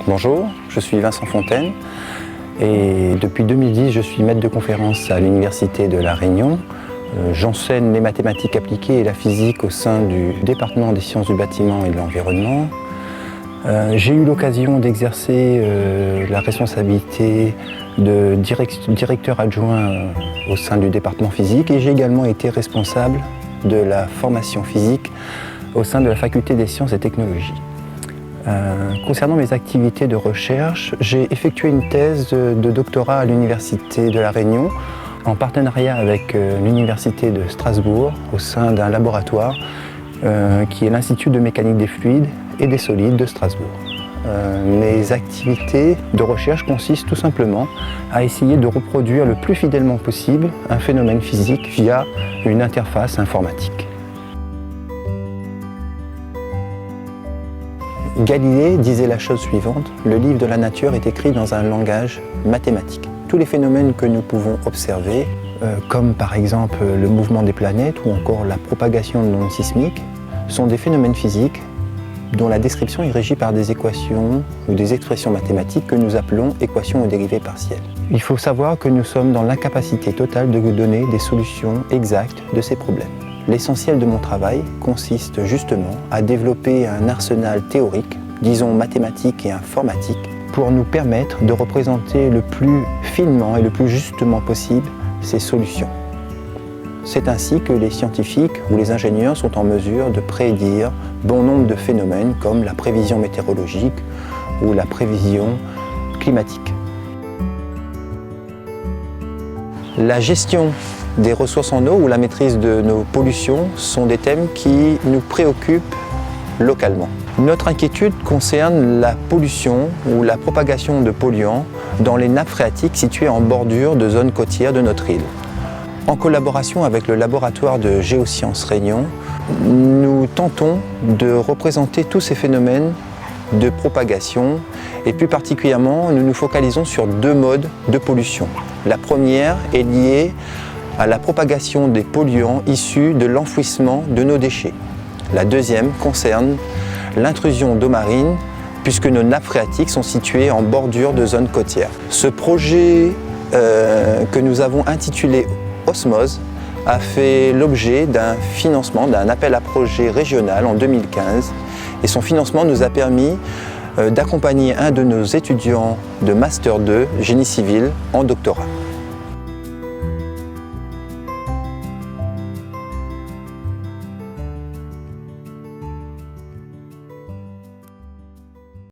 Bonjour, je suis Vincent Fontaine et depuis 2010 je suis maître de conférence à l'Université de La Réunion. J'enseigne les mathématiques appliquées et la physique au sein du département des sciences du bâtiment et de l'environnement. J'ai eu l'occasion d'exercer la responsabilité de directeur adjoint au sein du département physique et j'ai également été responsable de la formation physique au sein de la faculté des sciences et technologies. Concernant mes activités de recherche, j'ai effectué une thèse de doctorat à l'Université de La Réunion en partenariat avec l'Université de Strasbourg au sein d'un laboratoire qui est l'Institut de mécanique des fluides et des solides de Strasbourg. Mes activités de recherche consistent tout simplement à essayer de reproduire le plus fidèlement possible un phénomène physique via une interface informatique. Galilée disait la chose suivante: le livre de la nature est écrit dans un langage mathématique. Tous les phénomènes que nous pouvons observer, comme par exemple le mouvement des planètes ou encore la propagation de l'onde sismique, sont des phénomènes physiques dont la description est régie par des équations ou des expressions mathématiques que nous appelons équations aux dérivées partielles. Il faut savoir que nous sommes dans l'incapacité totale de vous donner des solutions exactes de ces problèmes. L'essentiel de mon travail consiste justement à développer un arsenal théorique, disons mathématique et informatique, pour nous permettre de représenter le plus finement et le plus justement possible ces solutions. C'est ainsi que les scientifiques ou les ingénieurs sont en mesure de prédire bon nombre de phénomènes comme la prévision météorologique ou la prévision climatique. La gestion des ressources en eau ou la maîtrise de nos pollutions sont des thèmes qui nous préoccupent localement. Notre inquiétude concerne la pollution ou la propagation de polluants dans les nappes phréatiques situées en bordure de zones côtières de notre île. En collaboration avec le laboratoire de Géosciences Réunion, nous tentons de représenter tous ces phénomènes de propagation et plus particulièrement, nous nous focalisons sur deux modes de pollution. La première est liée à la propagation des polluants issus de l'enfouissement de nos déchets. La deuxième concerne l'intrusion d'eau marine puisque nos nappes phréatiques sont situées en bordure de zones côtières. Ce projet que nous avons intitulé Osmose a fait l'objet d'un financement, d'un appel à projet régional en 2015 et son financement nous a permis d'accompagner un de nos étudiants de Master 2 Génie civil en doctorat.